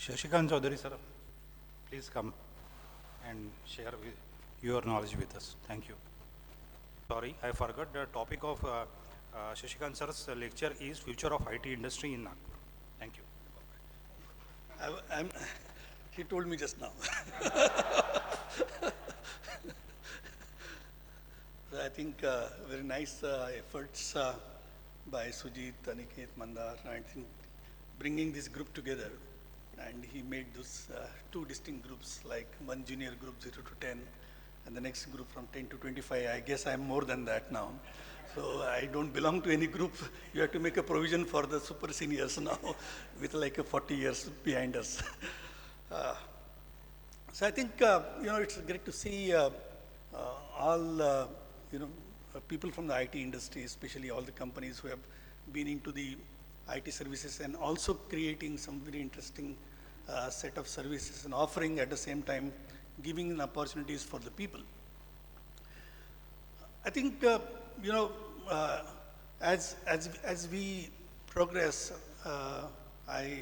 Shashikant Chaudhary, sir, please come and share your knowledge with us. Thank you. Sorry, I forgot the topic of Shashikant sir's lecture is Future of IT Industry in Nagpur. Thank you. I'm, he told me just now. I think very nice efforts by Sujit, Aniket, Mandar, I think bringing this group together. And he made those two distinct groups, like one junior group 0 to 10, and the next group from 10 to 25. I guess I'm more than that now. So I don't belong to any group. You have to make a provision for the super seniors now with like a 40 years behind us. So I think, it's great to see all, people from the IT industry, especially all the companies who have been into the IT services and also creating some very interesting set of services and offering at the same time giving opportunities for the people. I think, as we progress, I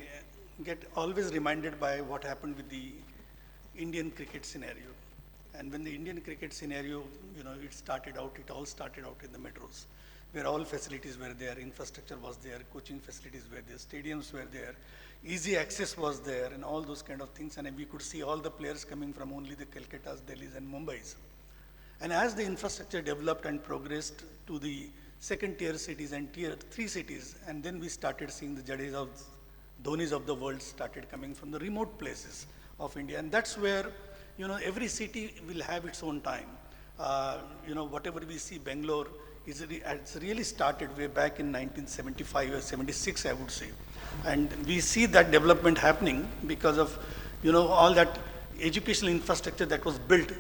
get always reminded by what happened with the Indian cricket scenario. And when the Indian cricket scenario, it all started out in the metros, where all facilities were there, infrastructure was there, coaching facilities were there, stadiums were there, easy access was there, and all those kind of things. And we could see all the players coming from only the Calcuttas, Delhis, and Mumbais. And as the infrastructure developed and progressed to the second tier cities and tier 3 cities, and then we started seeing the Jadejas, Dhonis of the world started coming from the remote places of India. And that's where, every city will have its own time. Whatever we see, Bangalore, it's really started way back in 1975 or 76, I would say. And we see that development happening because of, all that educational infrastructure that was built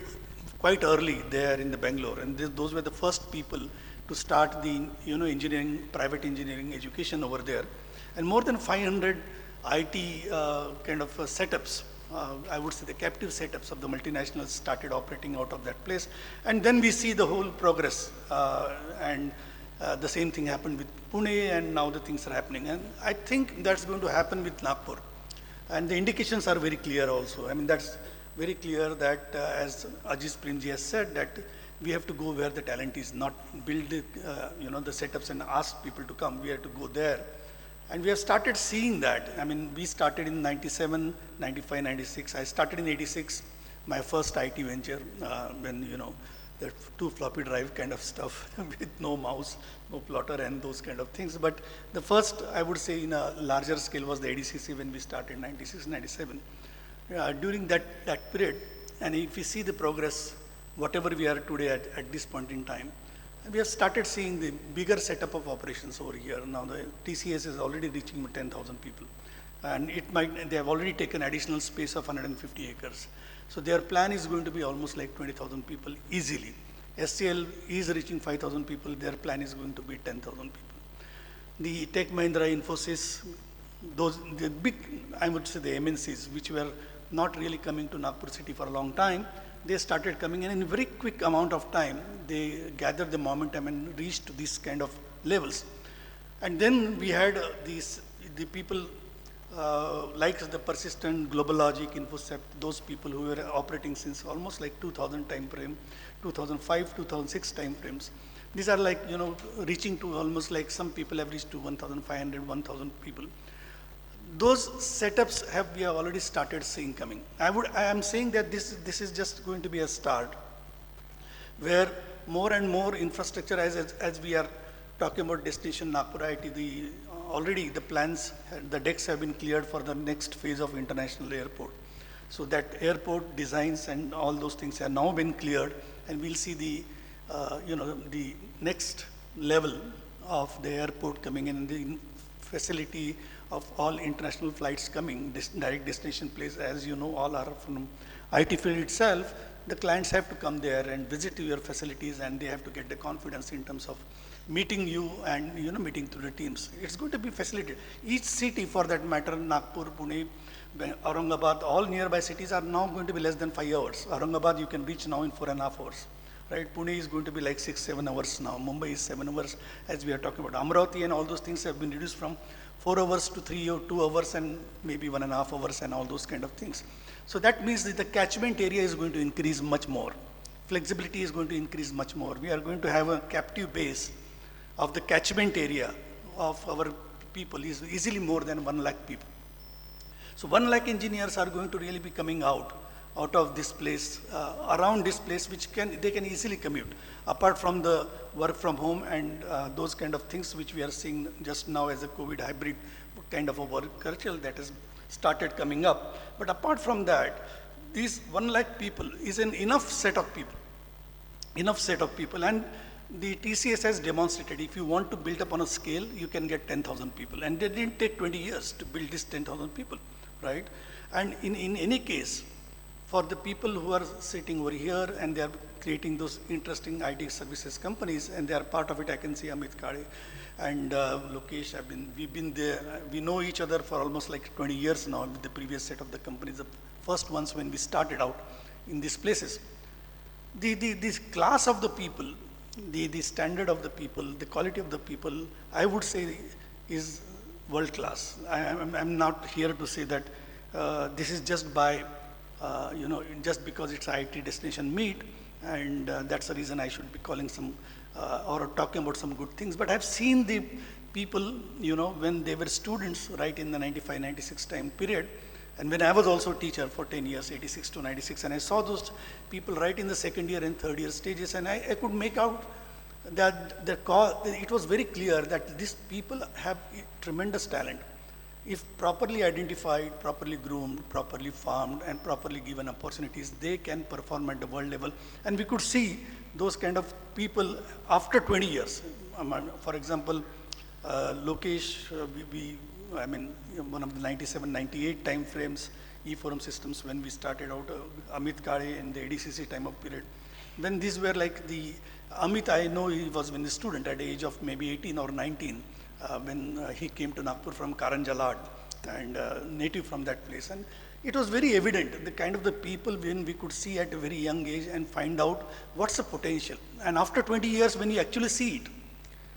quite early there in the Bangalore. And those were the first people to start the, engineering, private engineering education over there. And more than 500 IT kind of setups, I would say the captive setups of the multinationals started operating out of that place. And then we see the whole progress. And the same thing happened with Pune, and now the things are happening. And I think that's going to happen with Nagpur. And the indications are very clear also. I mean, that's very clear that as Ajiz Premji has said, that we have to go where the talent is, not build the setups and ask people to come. We have to go there. And we have started seeing that. I mean, we started in 97, 95, 96. I started in 86, my first IT venture, when, the 2 floppy drive kind of stuff with no mouse, no plotter and those kind of things. But the first, I would say, in a larger scale was the ADCC when we started 96, 97. During that period, and if we see the progress, whatever we are today at this point in time, we have started seeing the bigger setup of operations over here. Now the TCS is already reaching 10,000 people. And they have already taken additional space of 150 acres. So their plan is going to be almost like 20,000 people easily. SCL is reaching 5,000 people. Their plan is going to be 10,000 people. The Tech Mahindra, Infosys, the big, I would say the MNCs, which were not really coming to Nagpur city for a long time, they started coming in a very quick amount of time. They gathered the momentum and reached these kind of levels. And then we had the people like the Persistent, Global Logic, Infocept, those people who were operating since almost like 2000 time frame, 2005, 2006 time frames. These are like, reaching to almost like some people have reached to 1,500, 1,000 people. Those setups we have already started seeing coming. I am saying that this is just going to be a start, where more and more infrastructure, as we are talking about destination Nagpur IT, already the plans, the decks have been cleared for the next phase of international airport. So that airport designs and all those things have now been cleared, and we'll see the next level of the airport coming in, the facility of all international flights coming, direct destination place, as you know, all are from IT field itself. The clients have to come there and visit your facilities, and they have to get the confidence in terms of meeting you and meeting through the teams. It's going to be facilitated. Each city, for that matter, Nagpur, Pune, Aurangabad, all nearby cities are now going to be less than 5 hours. Aurangabad you can reach now in 4.5 hours. Right? Pune is going to be like 6, 7 hours now. Mumbai is 7 hours, as we are talking about. Amravati and all those things have been reduced from 4 hours to 3 or 2 hours and maybe 1.5 hours and all those kind of things. So that means that the catchment area is going to increase much more. Flexibility is going to increase much more. We are going to have a captive base of the catchment area of our people is easily more than 1 lakh people. So 1 lakh engineers are going to really be coming out of this place, around this place, which they can easily commute, apart from the work from home and those kind of things which we are seeing just now as a COVID hybrid kind of a work culture that has started coming up. But apart from that, these 1 lakh people is an enough set of people, and the TCS has demonstrated if you want to build up on a scale, you can get 10,000 people. And it didn't take 20 years to build this 10,000 people, right? And in any case, for the people who are sitting over here and they are creating those interesting IT services companies, and they are part of it, I can see Amit Kade and Lokesh, we've been there, we know each other for almost like 20 years now with the previous set of the companies, the first ones when we started out in these places. This class of the people, the standard of the people, the quality of the people, I would say is world class. I'm not here to say that this is just by, just because it's IT destination meet, and that's the reason I should be calling some, or talking about some good things. But I've seen the people, when they were students, right, in the 95, 96 time period, and when I was also a teacher for 10 years, 86 to 96, and I saw those people right in the second year and third year stages, and I could make out that it was very clear that these people have tremendous talent. If properly identified, properly groomed, properly farmed, and properly given opportunities, they can perform at the world level. And we could see those kind of people after 20 years. For example, Lokesh, one of the 97, 98 time frames, E-Forum systems, when we started out, Amit Kade in the ADCC time of period. When these were like Amit, I know he was when a student at the age of maybe 18 or 19, when he came to Nagpur from Karanjalad and native from that place. And it was very evident, the kind of the people when we could see at a very young age and find out what's the potential. And after 20 years, when you actually see it,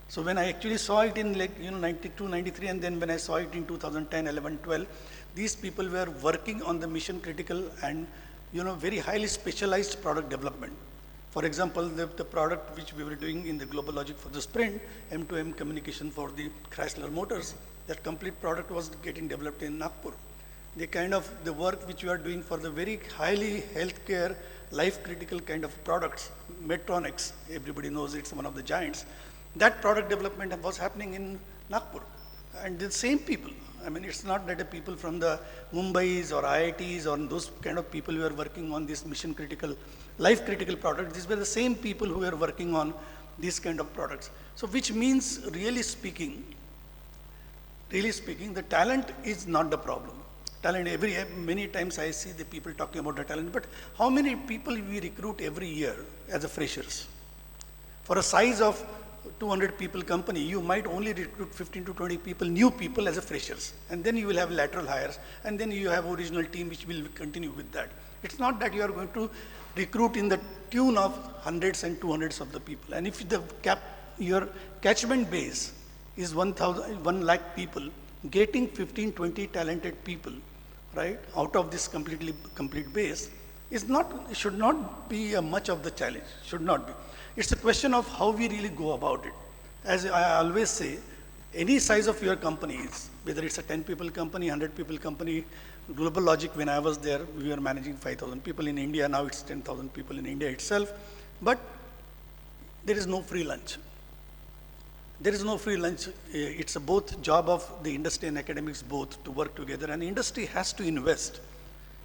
so when I actually saw it in 92, 93, and then when I saw it in 2010, 11, 12, these people were working on the mission critical and very highly specialized product development. For example, the product which we were doing in the Global Logic for the sprint, M2M communication for the Chrysler Motors, that complete product was getting developed in Nagpur. The kind of the work which we are doing for the very highly healthcare, life critical kind of products, Medtronics, everybody knows it's one of the giants. That product development was happening in Nagpur. And the same people, it's not that the people from the Mumbai's or IITs or those kind of people who are working on this mission critical, life critical products. These were the same people who were working on these kind of products. So which means, really speaking, the talent is not the problem. Talent, many times I see the people talking about the talent, but how many people we recruit every year as a freshers? For a size of 200 people company, you might only recruit 15 to 20 people, new people as a freshers. And then you will have lateral hires, and then you have original team which will continue with that. It's not that you are going to recruit in the tune of hundreds and 200s of the people. And if your catchment base is 1 lakh people, getting 15, 20 talented people, right, out of this complete base should not be much of the challenge, should not be. It's a question of how we really go about it. As I always say, any size of your companies, whether it's a 10 people company, 100 people company, Global Logic, when I was there, we were managing 5,000 people in India, now it's 10,000 people in India itself, but there is no free lunch. There is no free lunch. It's a both job of the industry and academics both to work together, and industry has to invest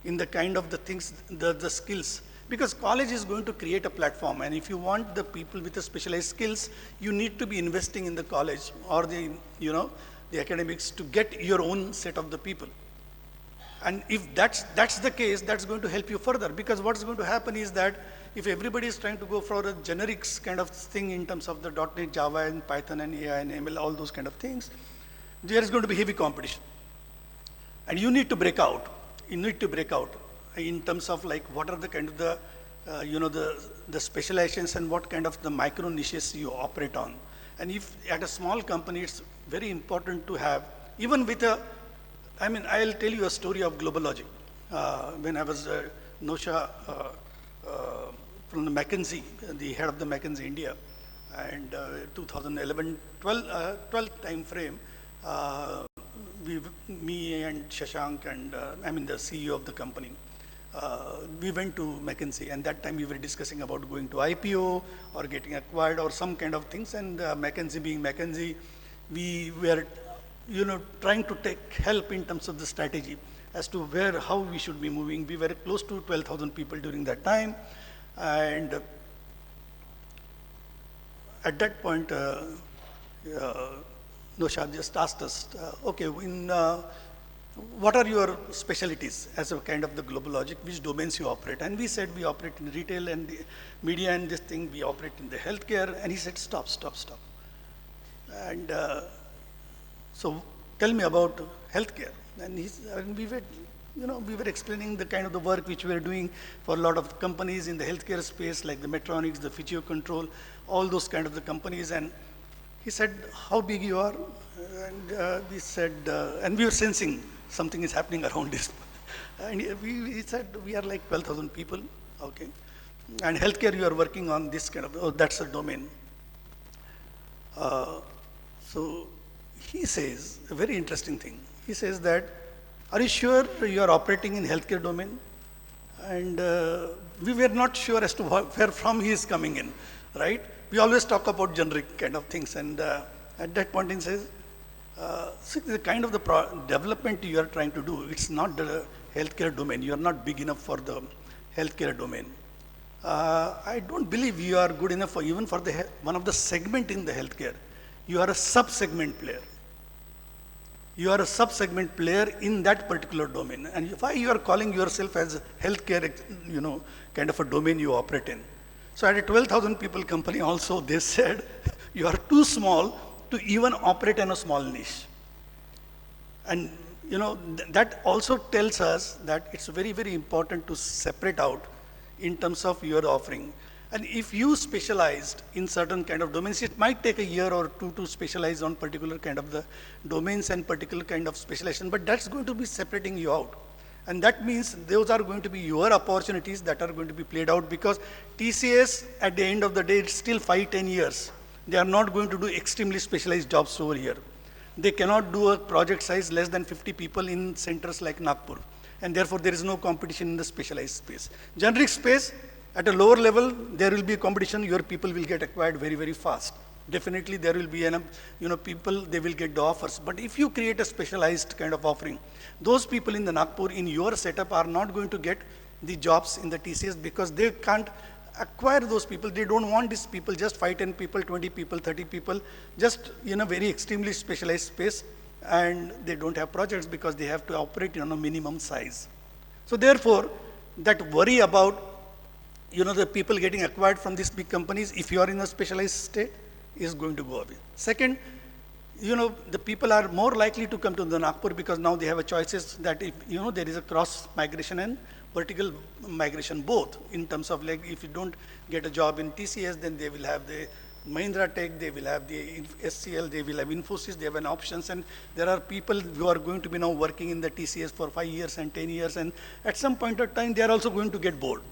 in the kind of the things, the skills, because college is going to create a platform, and if you want the people with the specialized skills, you need to be investing in the college or the academics to get your own set of the people. And if that's the case, that's going to help you further, because what's going to happen is that if everybody is trying to go for a generics kind of thing in terms of the .NET, Java and Python and AI and ML, all those kind of things, there is going to be heavy competition. And you need to break out. You need to break out in terms of like what are the kind of the specializations and what kind of the micro niches you operate on. And if at a small company, it's very important to have even with I'll tell you a story of Global Logic. When I was Nosha from the McKinsey, the head of the McKinsey India, and 2011, 12 time frame, me and Shashikant and the CEO of the company, we went to McKinsey, and that time we were discussing about going to IPO or getting acquired or some kind of things. And McKinsey being McKinsey, we were, trying to take help in terms of the strategy as to how we should be moving. We were close to 12,000 people during that time, and at that point, Noshad just asked us, okay, what are your specialties as a kind of the Global Logic, which domains you operate? And we said we operate in retail and the media and this thing, we operate in the healthcare. And he said, stop. And so tell me about healthcare. And we were explaining the kind of the work which we were doing for a lot of companies in the healthcare space, like the Medtronics, the Physio Control, all those kind of the companies. And he said, how big you are? And we said, and we were sensing something is happening around this. And he said, we are like 12,000 people, okay. And healthcare, you are working on this kind of, that's a domain. So he says, a very interesting thing. He says that, are you sure you are operating in healthcare domain? And we were not sure as to where from he is coming in, right? We always talk about generic kind of things. And at that point he says, see, the kind of the development you are trying to do, it's not the healthcare domain. You are not big enough for the healthcare domain. I don't believe you are good enough for even for the one of the segment in the healthcare. You are a sub-segment player. You are a sub-segment player in that particular domain. And why you are calling yourself as a healthcare, kind of a domain you operate in. So at a 12,000 people company also, they said, you are too small to even operate in a small niche. And that also tells us that it's very, very important to separate out in terms of your offering. And if you specialized in certain kind of domains, it might take a year or two to specialize on particular kind of the domains and particular kind of specialization, but that's going to be separating you out. And that means those are going to be your opportunities that are going to be played out, because TCS at the end of the day, it's still 5-10 years. They are not going to do extremely specialized jobs over here. They cannot do a project size less than 50 people in centers like Nagpur. And therefore, there is no competition in the specialized space. Generic space, at a lower level, there will be a competition. Your people will get acquired very, very fast. Definitely, there will be people, they will get the offers. But if you create a specialized kind of offering, those people in the Nagpur, in your setup, are not going to get the jobs in the TCS because they can't acquire those people. They don't want these people, just 5-10 people, 20 people, 30 people, just in a very extremely specialized space, and they don't have projects because they have to operate on a minimum size. So therefore, that worry about the people getting acquired from these big companies, if you are in a specialized state, is going to go away. Second, the people are more likely to come to the Nagpur because now they have a choices that if, there is a cross migration and vertical migration both, in terms of like if you don't get a job in TCS, then they will have the Mahindra Tech, they will have the SCL, they will have Infosys, they have an options, and there are people who are going to be now working in the TCS for 5 years and 10 years, and at some point of time, they are also going to get bored.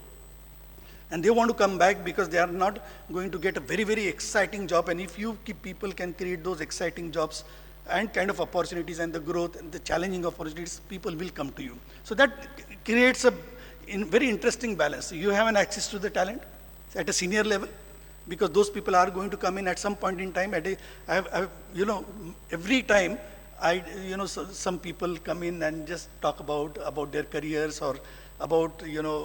And they want to come back because they are not going to get a very, very exciting job. And if you keep people can create those exciting jobs and kind of opportunities and the growth and the challenging opportunities, people will come to you. So that creates a very interesting balance. You have an access to the talent at a senior level, because those people are going to come in at some point in time. Every time some people come in and just talk about their careers or about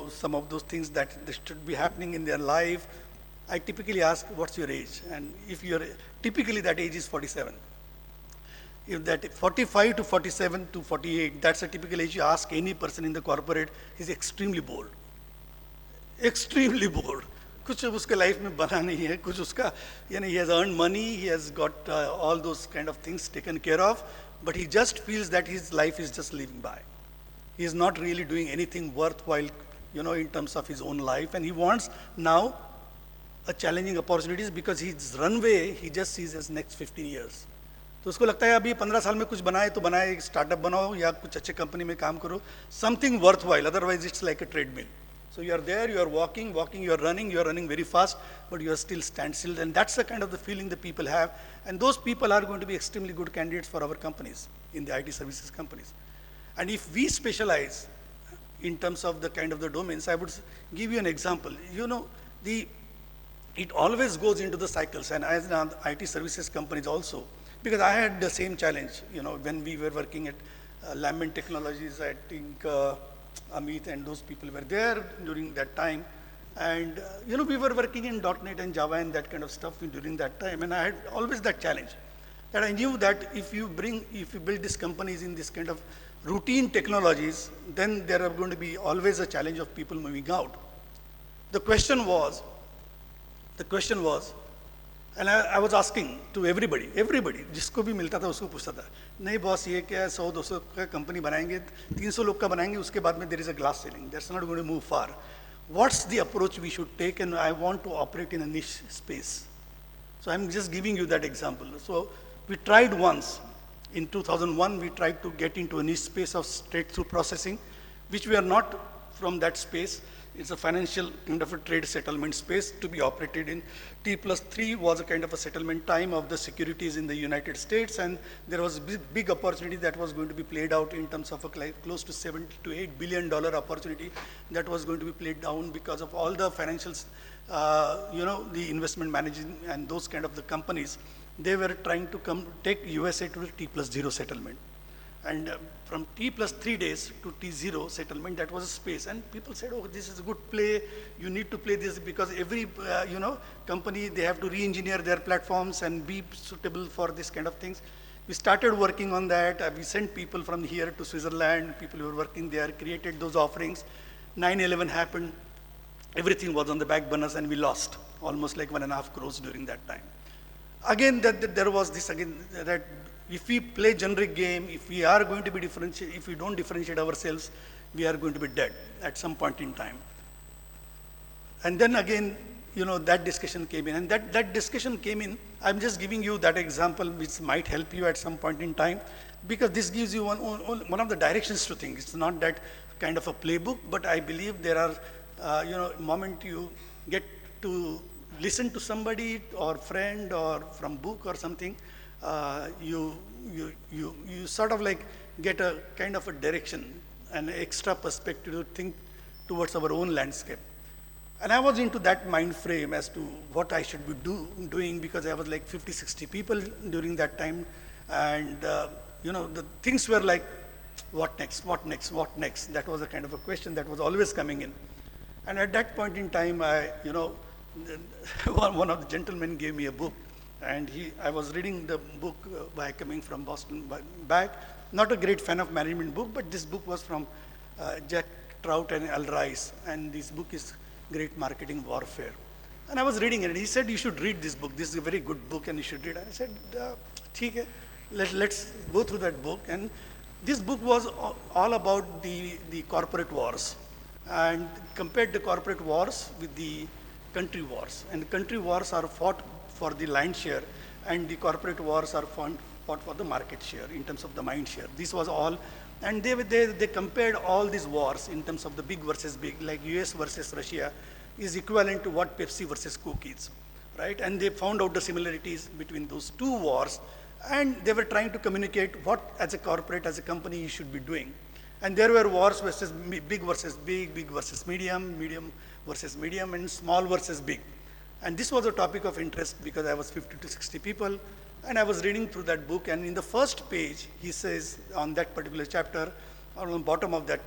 some of those things that should be happening in their life. I typically ask, what's your age? And if you're typically that age is 47. If that 45 to 47 to 48, that's a typical age. You ask any person in the corporate, he's extremely bored. Extremely bored. कुछ उसके life में बना नहीं है, कुछ उसका he has earned money, he has got all those kind of things taken care of, but he just feels that his life is just living by. He is not really doing anything worthwhile, in terms of his own life, and he wants now a challenging opportunities because his runway he just sees as next 15 years. तो उसको लगता है अभी 15 साल में कुछ बनाए तो बनाए, एक स्टार्टअप बनाओ या कुछ अच्छे कंपनी में काम करो, something worth while, otherwise it's like a treadmill. So you are there, you are walking, you are running very fast, but you are still standstill, and that's the kind of the feeling the people have, and those people are going to be extremely good candidates for our companies, in the IT services companies. And if we specialize in terms of the kind of the domains, I would give you an example. You know, it always goes into the cycles, and as an IT services companies also, because I had the same challenge, you know, when we were working at Lambent Technologies. I think Amit and those people were there during that time. And, you know, we were working in .NET and Java and that kind of stuff during that time. And I had always that challenge, that I knew that if you build these companies in this kind of routine technologies, then there are going to be always a challenge of people moving out. The question was, and I was asking to everybody, जिसको भी मिलता था उसको पूछता था, नहीं boss ये क्या है, 100-200 का कंपनी बनाएंगे, 300 लोग का बनाएंगे, उसके बाद में there is a glass ceiling, that's not going to move far. What's the approach we should take? And I want to operate in a niche space. So I'm just giving you that example. So we tried once, in 2001, we tried to get into a niche space of straight-through processing, which we are not from that space. It's a financial kind of a trade settlement space to be operated in. T+3 was a kind of a settlement time of the securities in the United States, and there was a big opportunity that was going to be played out in terms of a close to $7 to $8 billion opportunity that was going to be played down because of all the financials, you know, the investment management and those kind of the companies. They were trying to take USA to the T+0 settlement. And from T+3 days to T0 settlement, that was a space. And people said, oh, this is a good play. You need to play this because every, you know, company, they have to re-engineer their platforms and be suitable for this kind of things. We started working on that. We sent people from here to Switzerland. People who were working there created those offerings. 9/11 happened. Everything was on the back burners, and we lost almost like 1.5 crores during that time. Again, there was this again, that if we play generic game, if we are going to be differentiate, if we don't differentiate ourselves, we are going to be dead at some point in time. And then again, you know, that discussion came in, and that discussion came in. I'm just giving you that example, which might help you at some point in time, because this gives you one of the directions to think. It's not that kind of a playbook, but I believe there are, you know, moment you get to listen to somebody or friend or from book or something, you sort of like get a kind of a direction, an extra perspective to think towards our own landscape. And I was into that mind frame as to what I should be doing, because I was like 50, 60 people during that time. And, you know, the things were like, what next, what next, what next? That was a kind of a question that was always coming in. And at that point in time, you know, one of the gentlemen gave me a book, and I was reading the book by coming from Boston back. Not a great fan of management book, but this book was from Jack Trout and Al Rice, and this book is Great Marketing Warfare. And I was reading it, and he said, you should read this book. This is a very good book, and you should read it. I said, "Theek hai, let's go through that book." And this book was all about the corporate wars, and compared the corporate wars with the country wars. And the country wars are fought for the land share, and the corporate wars are fought for the market share in terms of the mind share. This was all, and they compared all these wars in terms of the big versus big, like US versus Russia is equivalent to what Pepsi versus Coke is, right? And they found out the similarities between those two wars, and they were trying to communicate what, as a corporate, as a company, you should be doing. And there were wars versus big versus big, big versus medium, medium versus medium, and small versus big. And this was a topic of interest because I was 50 to 60 people, and I was reading through that book. And in the first page, he says, on that particular chapter, or on the bottom of that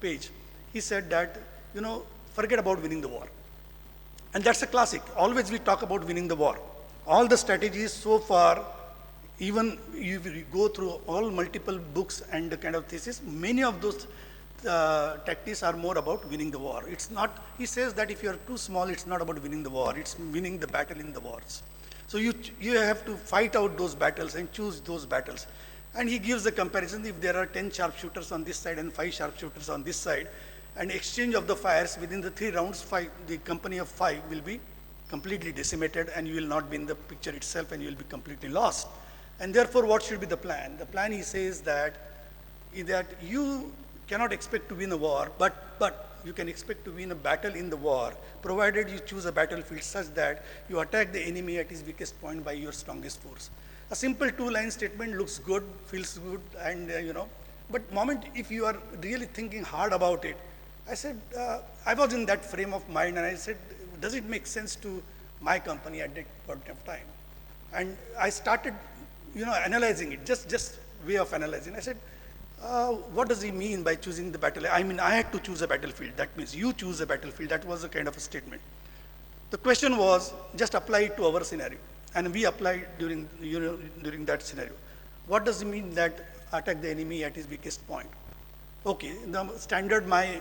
page, he said that, you know, forget about winning the war. And that's a classic. Always we talk about winning the war. All the strategies so far, even you go through all multiple books and the kind of thesis, many of those tactics are more about winning the war. It's not, he says that if you're too small, it's not about winning the war, it's winning the battle in the wars. So you have to fight out those battles and choose those battles. And he gives the comparison, if there are 10 sharpshooters on this side and 5 sharpshooters on this side, and exchange of the fires within the 3 rounds, the company of 5 will be completely decimated, and you will not be in the picture itself, and you will be completely lost. And therefore, what should be the plan? The plan, he says, that you cannot expect to win a war, but you can expect to win a battle in the war, provided you choose a battlefield such that you attack the enemy at his weakest point by your strongest force. A simple two-line statement looks good, feels good, and but moment if you are really thinking hard about it, I said, I was in that frame of mind, and I said, does it make sense to my company at that point of time? And I started, analyzing it, just way of analyzing. I said, what does he mean by choosing the battle? I mean, I had to choose a battlefield. That means you choose a battlefield. That was a kind of a statement. The question was, just apply it to our scenario. And we applied during that scenario. What does it mean that attack the enemy at his weakest point? Okay, the standard, my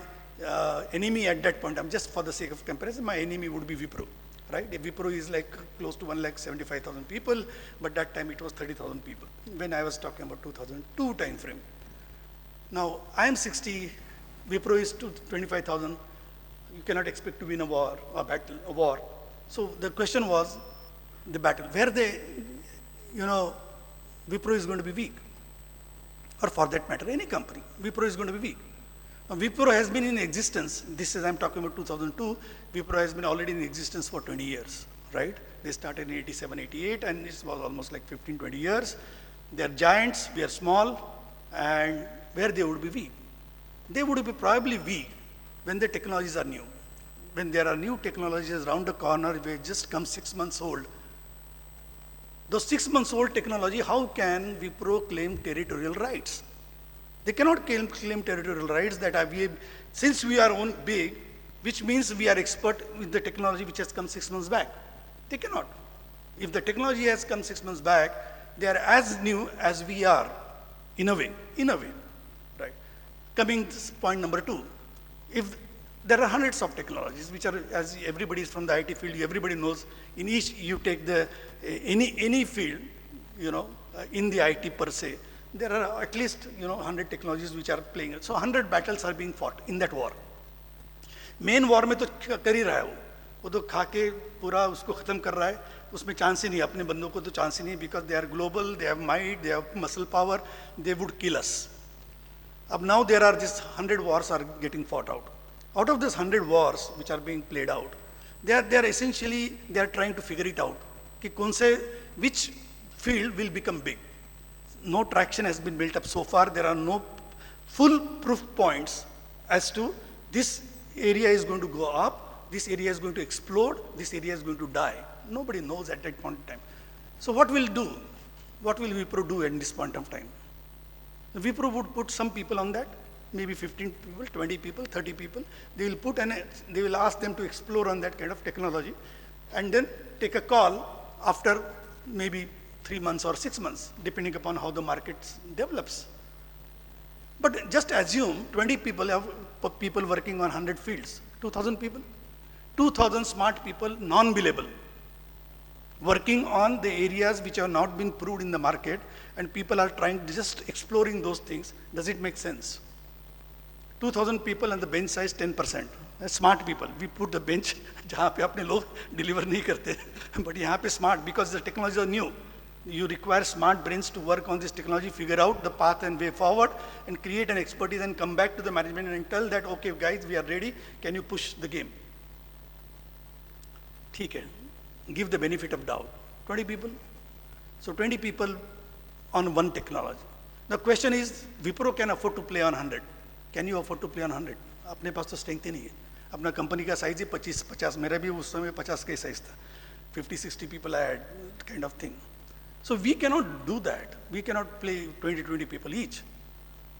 enemy at that point, just for the sake of comparison, my enemy would be Wipro, right? Wipro is like close to 1,75,000 people, but that time it was 30,000 people, when I was talking about 2002 time frame. Now, I am 60, Wipro is 25,000. You cannot expect to win a war, a war. So the question was the battle, where Wipro is going to be weak, or for that matter, any company, Wipro is going to be weak. Now, Wipro has been in existence, this is, I'm talking about 2002, Wipro has been already in existence for 20 years, right? They started in 87, 88, and it was almost like 15, 20 years. They are giants, we are small, and where they would be weak? They would be probably weak when the technologies are new. When there are new technologies around the corner, they just come 6 months old. Those 6 months old technology, how can Wipro claim territorial rights? They cannot claim territorial rights that since we are big, which means we are expert with the technology which has come 6 months back. They cannot. If the technology has come 6 months back, they are as new as we are, in a way, right? Coming to point number 2, if there are hundreds of technologies which are, as everybody is from the IT field, everybody knows, in each you take any field, in the IT per se, there are at least 100 technologies which are playing. So 100 battles are being fought in that war. Main war में तो कर ही रहा है वो तो खा के पूरा उसको खत्म कर रहा है, उसमें चांस ही नहीं, अपने बंदों को तो चांस ही नहीं, because they are global, they have might, they have muscle power, they would kill us. Ab now there are these 100 wars are getting fought out. Out of these 100 wars which are being played out, they are essentially, they are trying to figure it out, कि कौन से, which field will become big. No traction has been built up so far. There are no full proof points as to this area is going to go up, this area is going to explode, this area is going to die. Nobody knows at that point in time. So what will do? What will Wipro do at this point of time? Wipro would put some people on that, maybe 15 people, 20 people, 30 people. They will put and they will ask them to explore on that kind of technology, and then take a call after maybe 3 months or 6 months, depending upon how the market develops. But just assume 20 people have people working on 100 fields, 2,000 people, 2,000 smart people, non-billable, working on the areas which have not been proved in the market, and people are trying, just exploring those things. Does it make sense? 2,000 people and the bench size 10%. Smart people. We put the bench जहाँ पे अपने लोग deliver नहीं करते, but यहाँ पे smart, because the technologies are new. You require smart brains to work on this technology, figure out the path and way forward, and create an expertise, and come back to the management and tell that, okay, guys, we are ready. Can you push the game? ठीक है. Give the benefit of doubt. 20 people. So 20 people on one technology. The question is, Wipro can afford to play on 100. Can you afford to play on 100? अपने पास तो strength ही नहीं है. अपना company का size ही 25-50, मेरा भी उस समय 50 का साइज था. 50-60 people I had, kind of thing. So we cannot do that. We cannot play 20 people each.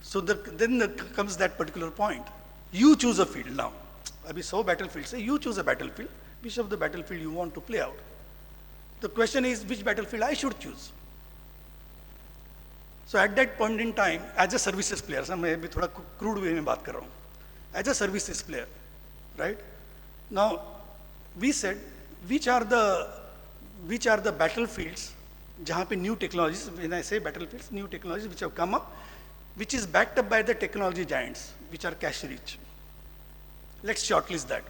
So then comes that particular point. You choose a field now. Abhi 100 battlefields say you choose a battlefield. Which of the battlefield you want to play out? The question is which battlefield I should choose. So at that point in time, as a services player, मैं भी थोड़ा crude way में बात कर रहा हूँ. As a services player, right? Now we said which are the battlefields जहाँ पे new technologies, when I say battlefields, new technologies which have come up, which is backed up by the technology giants, which are cash rich. Let's shortlist that.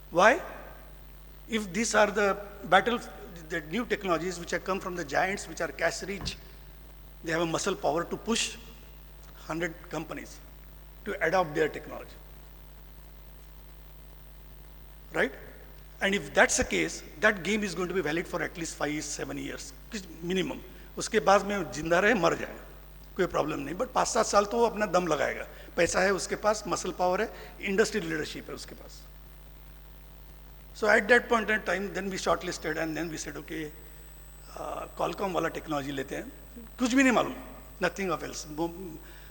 Why? If these are the new technologies which have come from the giants, which are cash rich, they have a muscle power to push 100 companies to adopt their technology. Right? And if that's the case, that game is going to be valid for at least 5-7 years, minimum. उसके बाद में जिंदा रहे मर जाए कोई problem नहीं, but 5-7 साल तो वो अपना दम लगाएगा. पैसा है उसके पास, मसल पावर है, इंडस्ट्री लीडरशिप है उसके पास. So at that point in time, then we shortlisted and then we said, okay, Qualcomm वाला टेक्नोलॉजी लेते हैं. कुछ भी नहीं मालूम, nothing of else.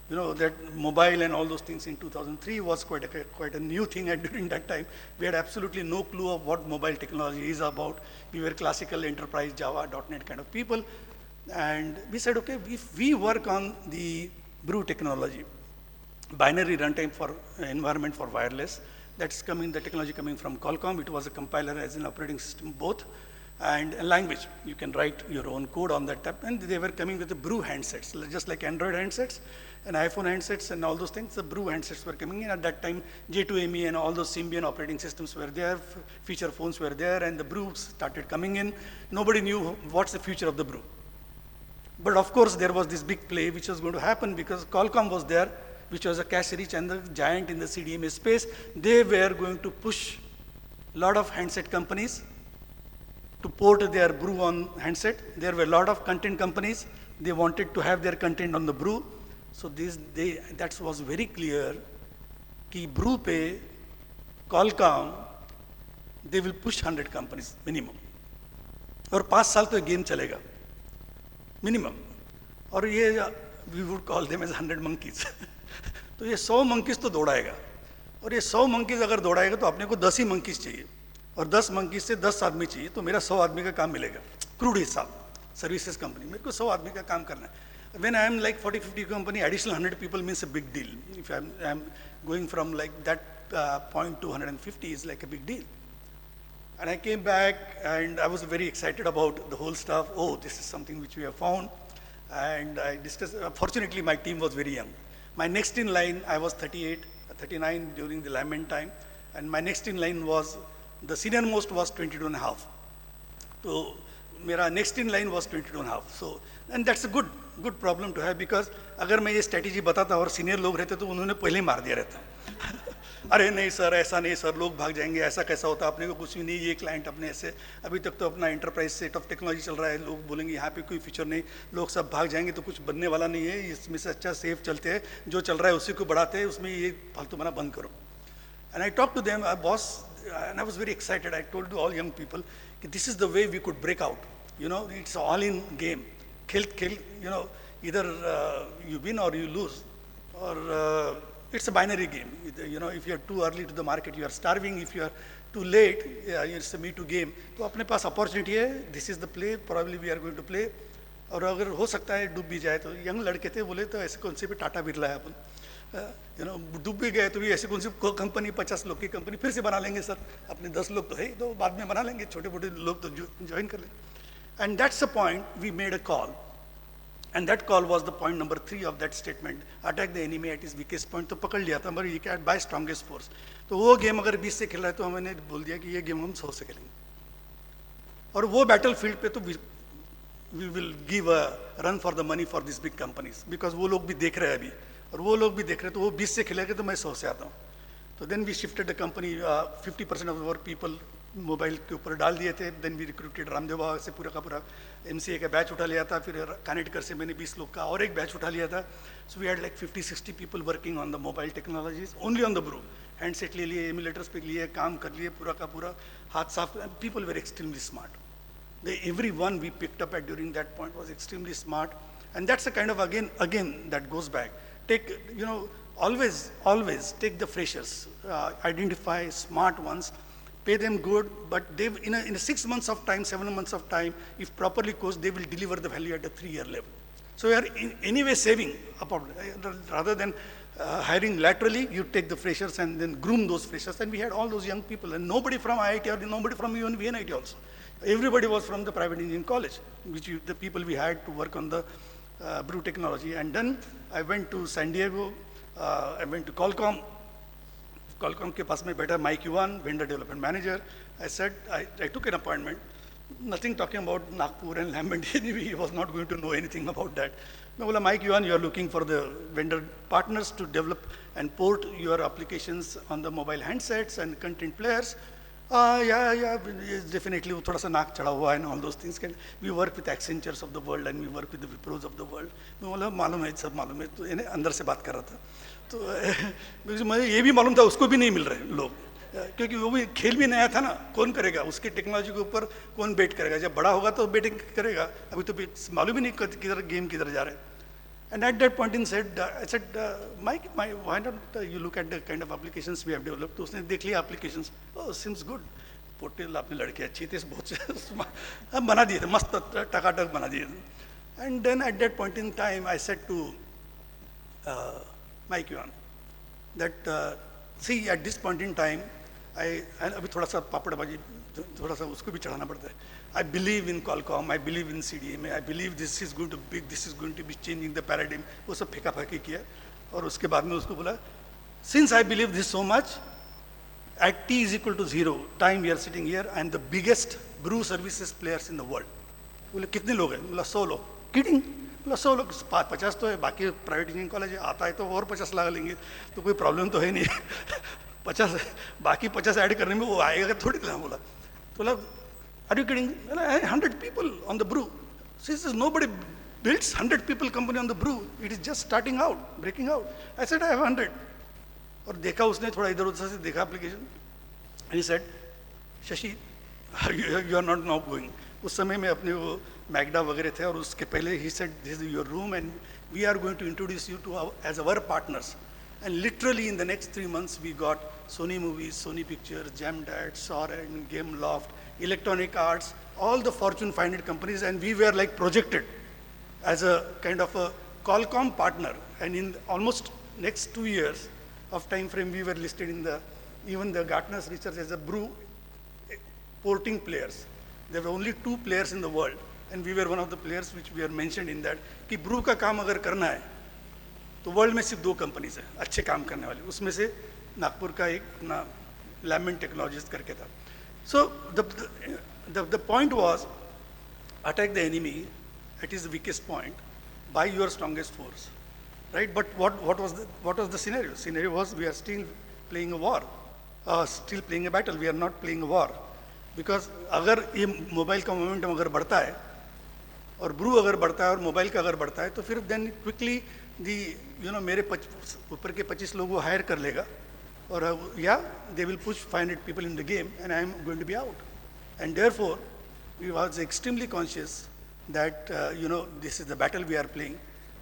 You know, that mobile and all those things in 2003 was quite a new thing, and during that time, we had absolutely no clue of what mobile technology is about. We were classical enterprise Java, .NET kind of people. And we said, okay, if we work on the Brew technology, binary runtime for environment for wireless, that's coming, the technology coming from Qualcomm. It was a compiler as an operating system, both, and a language. You can write your own code on that type. And they were coming with the Brew handsets, just like Android handsets and iPhone handsets and all those things. The Brew handsets were coming in. At that time, J2ME and all those Symbian operating systems were there, feature phones were there, and the Brew started coming in. Nobody knew what's the future of the Brew. But of course, there was this big play which was going to happen because Qualcomm was there, which was a cash-rich and the giant in the CDMA space. They were going to push a lot of handset companies to port their Brew on handset. There were a lot of content companies. They wanted to have their content on the Brew. So that was very clear कि Brew पे Qualcomm, they will push 100 companies minimum. और 5 साल तो game चलेगा minimum. और ये we would call them as 100 monkeys. तो ये 100 monkeys तो दौड़ाएगा. और ये 100 monkeys अगर दौड़ाएगा तो अपने को 10 ही monkeys चाहिए. और 10 monkeys से 10 आदमी चाहिए तो मेरा 100 आदमी का काम मिलेगा. क्रूड हिसाब, सर्विसेज कंपनी, मेरे को 100 आदमी का काम करना है. When I am like 40-50 company, additional 100 people means a big deal. If I'm going from like that point to 150 is like a big deal. And I came back and I was very excited about the whole stuff. Oh, this is something which we have found. And I discussed, fortunately my team was very young. My next in line, I was 38, 39 during the lament time. And my next in line was, the senior most was 22 and a half. So, मेरा next in line was 22 and a half. So, and that's a good problem to have because अगर मैं ये strategy बताता और senior लोग रहते तो उन्होंने पहले ही मार दिया रहता. अरे नहीं सर, ऐसा नहीं सर, लोग भाग जाएंगे, ऐसा कैसा होता, अपने को कुछ भी नहीं, ये क्लाइंट अपने ऐसे, अभी तक तो अपना enterprise सेट ऑफ टेक्नोलॉजी चल रहा है, लोग बोलेंगे यहाँ पे कोई फीचर नहीं, लोग सब भाग जाएंगे तो कुछ बनने वाला नहीं है, इसमें से अच्छा सेफ चलते हैं, जो चल रहा है उसी को बढ़ाते हैं, उसमें ये फालतू बना बंद करो. And I talked to them, boss, and I was very excited. I told to all young people, this is the way we could break out. You know, it's all in game. Kill, you know, either you win or you lose, or it's a binary game. You know, if you are too early to the market, you are starving. If you are too late, it's a me too game. तो अपने पास opportunity है. This is the play. Probably we are going to play. और अगर हो सकता है डूब भी जाए तो यंग लड़के थे बोले तो ऐसे कौन से भी टाटा बिरला है अपन, यू नो, डूब भी गए तो भी ऐसे कौन सी कंपनी 50 लोग की कंपनी फिर से बना लेंगे सर, अपने 10 लोग तो है तो बाद में बना लेंगे, छोटे मोटे लोग तो ज्वाइन कर लेंगे. And that's the point we made a call. And that call was the point number 3 of that statement. Attack the enemy at his weakest point. तो पकड़ लिया था, मगर ये क्या by strongest force. तो वो गेम अगर 20 से खेल रहा है तो हमने बोल दिया कि ये गेम हम 100 से खेलेंगे. और वो battlefield पे तो we will give a run for the money for these big companies. Because वो लोग भी देख रहे हैं अभी. और वो लोग भी देख रहे हैं तो वो 20 से खेलेंगे तो मैं 100 से आता हूँ. तो then we shifted the company, 50% of our people mobile के ऊपर डाल दिए थे. Then we recruited Ramdev Baba से पूरा का पूरा MCA का बैच उठा लिया था, फिर कनेक्ट से मैंने 20 लोग का और एक बैच उठा लिया था. So we had like 50-60 people working on the mobile technologies only on the ब्रू. हैंडसेट ले लिए, एमुलेटर्स पे लिए, काम कर लिए पूरा का पूरा, हाथ साफ. People were extremely smart. Every one we picked up at during that point was extremely smart. And that's a kind of again that goes back. Take, you know, always take the freshers, identify smart ones, pay them good, but they, in 6 months of time, 7 months of time, if properly coached, they will deliver the value at a 3-year level. So we are anyway saving, rather than hiring laterally, you take the freshers and then groom those freshers. And we had all those young people, and nobody from IIT or nobody from even VNIT also. Everybody was from the private engineering college, the people we hired to work on the brew technology. And then I went to San Diego, I went to Qualcomm. Qualcomm के पास में बैठा Mike Yuan, vendor development manager. I said, I took an appointment, nothing talking about Nagpur and Lambent. He was not going to know anything about that. मैं बोला Mike Yuan, you are looking for the vendor partners to develop and port your applications on the mobile handsets and content players. Yeah, yes, definitely. वो थोड़ा सा नाक चढ़ा हुआ है and all those things. We work with Accentures of the world and we work with the Wipros of the world. मैं बोला मालूम है, सब मालूम है. तो इन्हें अंदर से बात कर रहा था. तो मुझे ये भी मालूम था उसको भी नहीं मिल रहे लोग, क्योंकि वो भी खेल भी नया था ना. कौन करेगा उसकी टेक्नोलॉजी के ऊपर, कौन बेट करेगा? जब बड़ा होगा तो बेटिंग करेगा. अभी तो मालूम ही नहीं किधर गेम किधर जा रहे हैं. And at that point I said, Mike, why don't you look at the kind of applications we have developed? तो उसने देख लिया applications. Oh, seems good. Portal आपने लड़के अच्छी थे, बहुत से हम बना दिए थे, मस्त टकाटक बना दिए थे. And then at that point in time I said to Mike Yuan that see, at this point in time अभी थोड़ा सा पापड़बाजी, थोड़ा सा उसको भी चढ़ाना पड़ता है. I believe in Qualcomm, I believe in CDMA, I believe this is going to be changing the paradigm. वो सब फेंका फेंकी किया और उसके बाद में उसको बोला, since I believe this so much, at t is equal to 0 time we are sitting here, I am the biggest brew services players in the world. बोले कितने लोग हैं? बोला 100 लोग. Kidding? बोला 100 लोग, 50 तो है, बाकी प्राइवेट इंजीनियरिंग कॉलेज है, आता है तो और 50 लगा लेंगे, तो कोई प्रॉब्लम तो है नहीं. 50 बाकी 50 ऐड करने में वो आएगा थोड़ी ना. बोला are you kidding? 100 people on the brew. Since nobody builds 100 people company on the brew, it is just starting out, breaking out. I said I have 100. और देखा उसने थोड़ा इधर उधर से देखा application. And he said, Shashi, you are not now going. उस समय में अपने वो मैगडा वगैरह थे और उसके पहले he said this is your room and we are going to introduce you to as our partners. And literally in the next 3 months we got Sony Movies, Sony Pictures, Jamdat, Soren, Gameloft, Electronic Arts, all the Fortune 500 companies, and we were like projected as a kind of a Qualcomm partner. And in almost next 2 years of time frame, we were listed in even the Gartner's research as a brew porting players. There were only 2 players in the world, and we were one of the players which we are mentioned in that. कि brew का काम अगर करना है, तो world में सिर्फ 2 companies हैं अच्छे काम करने वाले. उसमें से नागपुर का एक अपना लैमिन टेक्नोलॉजीज करके था. So the point was, attack the enemy at his weakest point by your strongest force, right? But what was the scenario? Scenario was we are still playing a war, still playing a battle. We are not playing a war, because अगर ये mobile का momentum अगर बढ़ता है और Bru अगर बढ़ता है और मोबाइल का अगर बढ़ता है, तो फिर then quickly मेरे ऊपर के 25 लोग वो हायर कर लेगा. Or yeah, they will push 500 people in the game and I am going to be out. And therefore, we was extremely conscious that, this is the battle we are playing.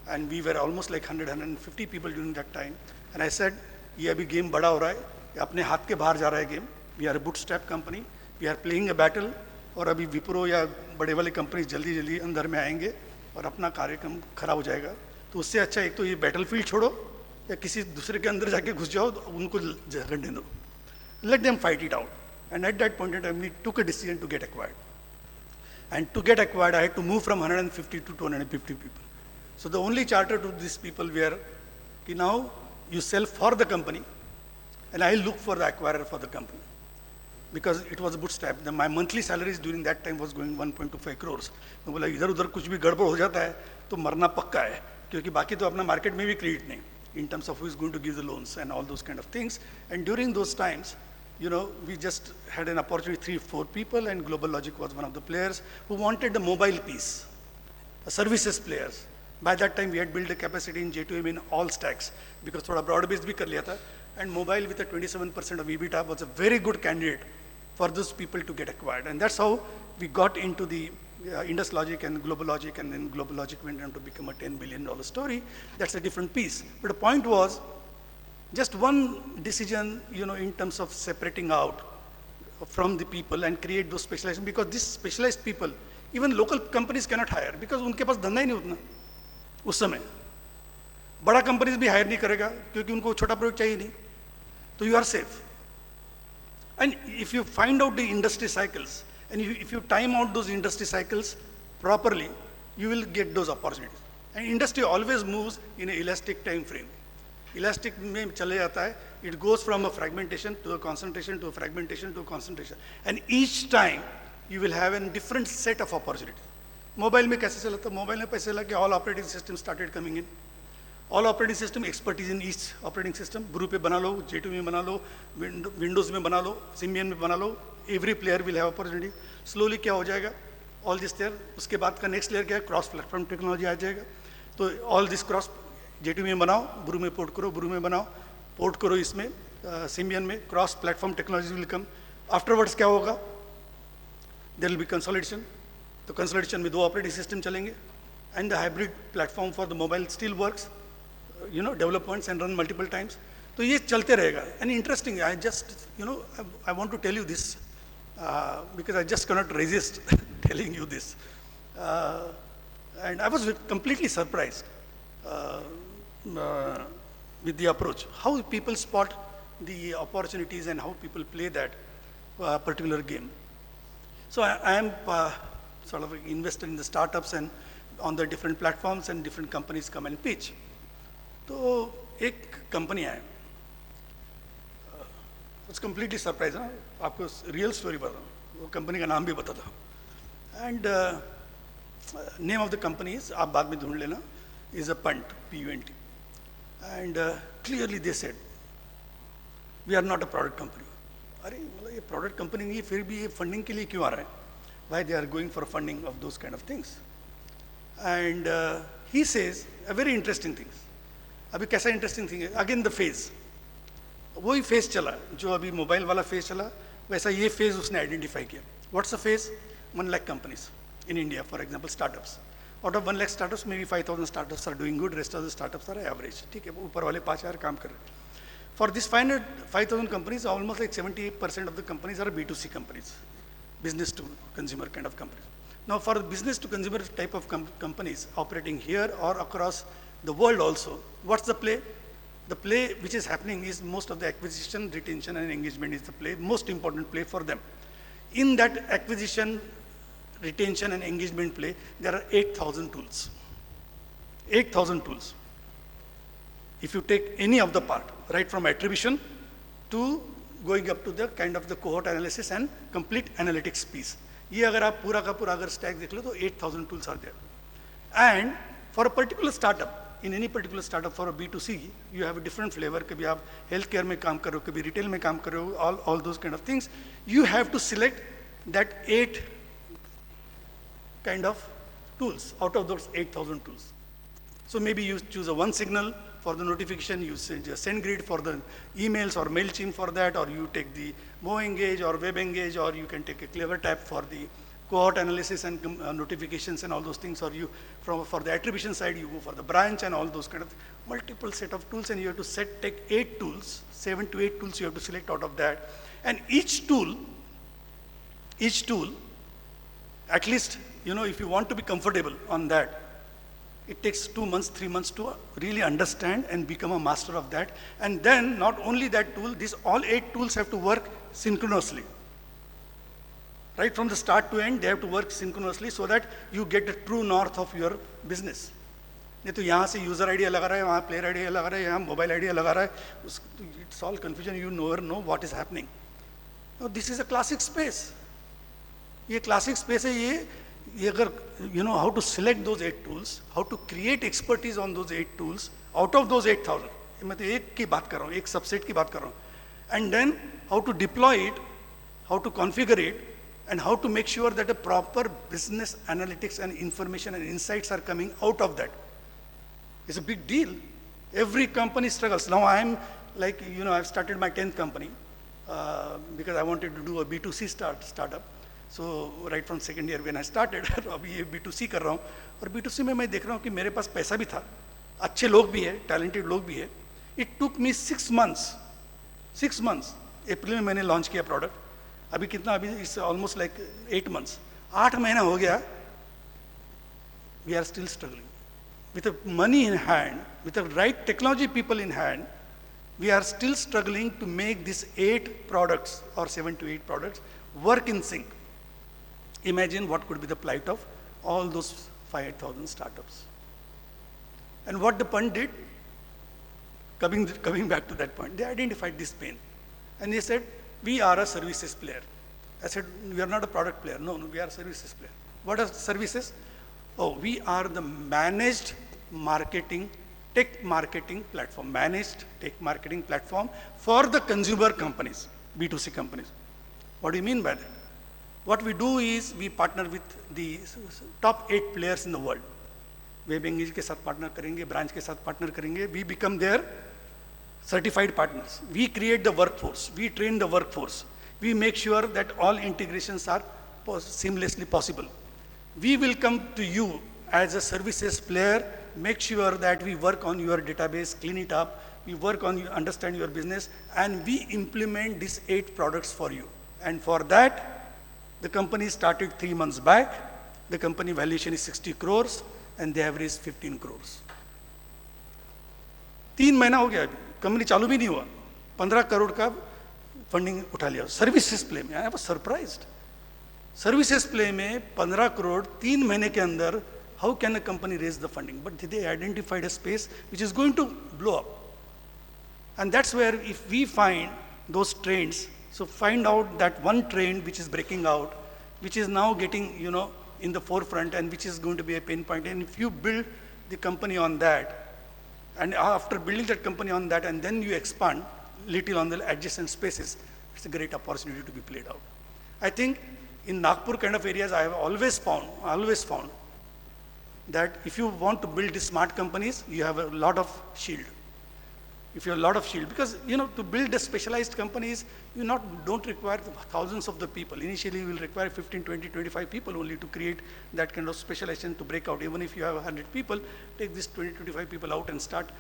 And we were almost like 150 people during that time. And I said, ये अभी game बड़ा हो रहा है, ये अपने हाथ के बाहर जा रहा है game. We are a bootstrap company, we are playing a battle. और अभी विप्रो या बड़े वाले कंपनी जल्दी जल्दी अंदर में आएंगे और अपना कार्यक्रम खराब हो जाएगा. तो उससे अच्छा एक तो ये बैटल फील्ड छोड़ो या किसी दूसरे के अंदर जाके घुस जाओ, उनको झगड़ने दो. Let them fight it out. And at that point in time, we took a decision to get acquired. And to get acquired, I had to move from 150 to 250 people. So the only charter to these people were, now you sell for the company, and I look for the acquirer for the company. Because it was a bootstrap. My monthly salaries during that time was going 1.25 crores. मैं बोला इधर उधर कुछ भी गड़बड़ हो जाता है तो मरना पक्का है, क्योंकि बाकी तो अपना मार्केट में भी क्रेडिट नहीं, in terms of who is going to give the loans and all those kind of things. And during those times, we just had an opportunity, 3-4 people, and Global Logic was one of the players who wanted the mobile piece, services players. By that time, we had built a capacity in J2M in all stacks, because thoda broad based bhi kar liya tha, and mobile with a 27% of EBITDA was a very good candidate for those people to get acquired. And that's how we got into the Indus Logic and Global Logic, and then Global Logic went on to become a $10 billion story. That's a different piece. But the point was, just one decision, in terms of separating out from the people and create those specialized, because these specialized people, even local companies cannot hire, because उनके पास धंधा ही नहीं उतना उस समय. बड़ा companies भी higher नहीं करेगा क्योंकि उनको छोटा प्रोडक्ट चाहिए नहीं. तो you are safe. And if you find out the industry cycles, and if you time out those industry cycles properly, you will get those opportunities. And industry always moves in an elastic time frame. Elastic में चले जाता है. It goes from a fragmentation to a concentration to a fragmentation to a concentration. And each time you will have a different set of opportunities. Mobile में कैसे चला था? Mobile में पैसे चला कि all operating system started coming in. All operating system expertise in each operating system. ब्रू पे बना लो, J2 में बना लो, विंडोज़ में बना लो, सिम्बियन में बना लो. Every player will have opportunity. Slowly क्या हो जाएगा? All this layer. उसके बाद का नेक्स्ट लेयर क्या है? क्रॉस प्लेटफॉर्म टेक्नोलॉजी आ जाएगा. तो ऑल दिस क्रॉस J2 में बनाओ, ब्रू में पोर्ट करो, ब्रू में बनाओ, पोर्ट करो इसमें सिम्बियन में. Cross platform technology will come. Afterwards क्या होगा? There will be consolidation. तो कंसोलिडेशन में 2 ऑपरेटिंग सिस्टम चलेंगे. And the hybrid platform for the mobile still works, develop once and run multiple times. तो ये चलते रहेगा. And interesting, I just, I want to tell you this because I just cannot resist telling you this. And I was completely surprised with the approach. How people spot the opportunities and how people play that particular game. So I am sort of invested in the startups and on the different platforms, and different companies come and pitch. तो एक company है, it's completely surprise. ना आपको real story बता रहा हूँ, वो company का नाम भी बता था. And name of the company is, आप बाद में ढूंढ लेना, is a punt, PUNT. And clearly they said we are not a product company. अरे मतलब ये प्रोडक्ट कंपनी नहीं है, फिर भी ये फंडिंग के लिए क्यों आ रहा है? Why they are going for funding of those kind of things. And he says a very interesting things. अभी कैसा इंटरेस्टिंग थिंग है? अगेन द फेज, वही फेज चला जो अभी मोबाइल वाला फेज चला, वैसा ये फेज उसने आइडेंटिफाई किया. What's a phase? 1 lakh companies in India, for example startups. Out of 1 lakh startups may be 5,000 startups are doing good, rest of the startups are average. ठीक है, ऊपर वाले 5,000 काम कर रहे हैं. फॉर दिस 5,000 companies, almost like 78% of the companies are B2C companies, business to consumer kind of companies. Now for business to consumer type of companies operating here or across the world also, what's the play? The play which is happening is most of the acquisition, retention and engagement is the play, most important play for them. In that acquisition, retention and engagement play, there are 8,000 tools. 8,000 tools. If you take any of the part, right from attribution to going up to the kind of the cohort analysis and complete analytics piece. ये अगर आप पूरा का पूरा अगर stack देख लो तो 8,000 tools are there. And for a particular startup, in any particular startup for a B2C, you have a different flavor. कभी आप healthcare में काम करो, कभी retail में काम करो, all those kind of things. You have to select that 8 kind of tools out of those 8,000 tools. So maybe you choose a one signal for the notification, you send a SendGrid for the emails or MailChimp for that, or you take the MoEngage or WebEngage, or you can take a CleverTap for the cohort analysis and notifications and all those things, or you for the attribution side, you go for the branch and all those kind of multiple set of tools, and you have to take 8 tools, 7 to 8 tools you have to select out of that. And each tool, at least, if you want to be comfortable on that, it takes 2 months, 3 months to really understand and become a master of that. And then not only that tool, all 8 tools have to work synchronously. Right from the start to end, they have to work synchronously so that you get the true north of your business. नहीं तो यहाँ से user ID लगा रहा है, वहाँ player ID लगा रहा है, यहाँ mobile ID लगा रहा है, it's all confusion, you never know what is happening. Now this is a classic space. ये classic space है, ये अगर how to select those 8 tools, how to create expertise on those 8 tools out of those 8,000. मैं तो एक की बात कर रहा हूँ, एक subset की बात कर रहा हूँ. And then how to deploy it, how to configure it, and how to make sure that a proper business analytics and information and insights are coming out of that. It's a big deal. Every company struggles. Now I am like, I've started my 10th company because I wanted to do a B2C startup. So right from second year when I started, अभी ये B2C कर रहा हूँ, और B2C में मैं देख रहा हूँ कि मेरे पास पैसा भी था, अच्छे लोग भी है, talented लोग भी है. It took me 6 months. 6 months. अप्रैल में मैंने लॉन्च किया प्रोडक्ट. अभी कितना, अभी इट्स ऑलमोस्ट लाइक 8 months. 8 महीना हो गया. We are still struggling. With the money in hand, with the right technology people in hand, we are still struggling to make these 8 products or 7 to 8 products work in sync. Imagine what could be the plight of all those 5,000 startups. And what the pund did, coming back to that point, they identified this pain. And they said, we are a services player. I said, we are not a product player. No, we are a services player. What are services? Oh, we are the managed marketing, tech marketing platform, managed tech marketing platform for the consumer companies, B2C companies. What do you mean by that? What we do is we partner with the top 8 players in the world. Web English के साथ partner करेंगे, branch के साथ partner करेंगे. We become their certified partners. We create the workforce. We train the workforce. We make sure that all integrations are seamlessly possible. We will come to you as a services player, make sure that we work on your database, clean it up, we work on you, understand your business, and we implement these 8 products for you. And for that, the company started 3 months back. The company valuation is 60 crores, and they have raised 15 crores. 3 महीना हो गया अभी, company चालू भी नहीं हुआ, 15 करोड़ का funding उठा लिया सर्विसेज प्ले में. I was surprised. Services play में 15 करोड़ 3 महीने के अंदर, how can a company raise the funding? But they identified a space which is going to blow up. And that's where if we find those trends, so find out that one trend which is breaking out, which is now getting, in the forefront and which is going to be a pain point. And if you build the company on that, and after building that company on that, and then you expand little on the adjacent spaces, it's a great opportunity to be played out. I think in Nagpur kind of areas, I have always found that if you want to build smart companies, you have a lot of shield. If you have a lot of shield, because to build a specialized companies, you don't require thousands of the people. Initially, you will require 15, 20, 25 people only to create that kind of specialization to break out. Even if you have 100 people, take these 20, 25 people out and start,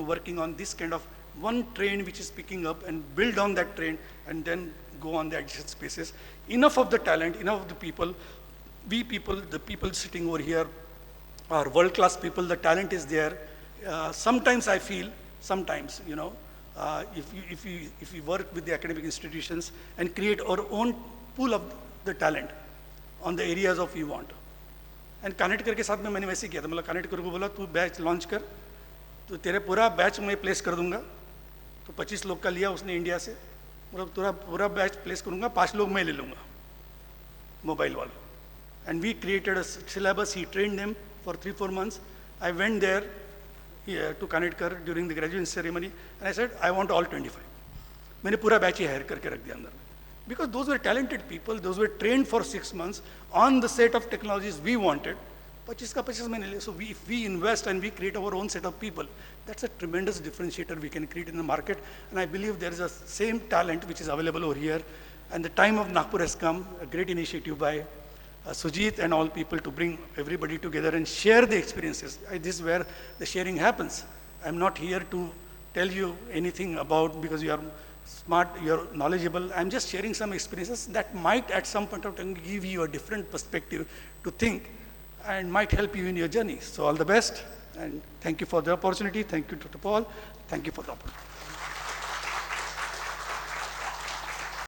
working on this kind of one trend which is picking up and build on that trend and then go on the adjacent spaces. Enough of the talent, enough of the people. We people, the people sitting over here are world-class people. The talent is there. Sometimes I feel, if we work with the academic institutions and create our own pool of the talent on the areas of we want. And Connecticut के साथ में मैंने वैसे किया था. मतलब Connecticut को बोला तू बैच लॉन्च कर, तो तेरे पूरा बैच मैं प्लेस कर दूंगा. तो 25 लोग का लिया उसने इंडिया से. मतलब पूरा बैच प्लेस करूंगा, 5 लोग मैं ले लूंगा मोबाइल वालों. And we created a syllabus. He trained them for 3-4 months. I went there to Connecticut during the graduation ceremony, and I said, I want all 25. मैंने पूरा बैच ही हायर करके रख दिया अंदर. Because those were talented people, those were trained for 6 months on the set of technologies we wanted. 25 का 25 मैंने लिया. So if we invest and we create our own set of people, that's a tremendous differentiator we can create in the market. And I believe there is a same talent which is available over here. And the time of Nagpur has come, a great initiative by Sujit and all people to bring everybody together and share the experiences. This is where the sharing happens. I'm not here to tell you anything about, because you are smart, you're knowledgeable. I'm just sharing some experiences that might at some point of time give you a different perspective to think and might help you in your journey. So all the best, and thank you for the opportunity. Thank you, Dr. Paul. Thank you for the opportunity.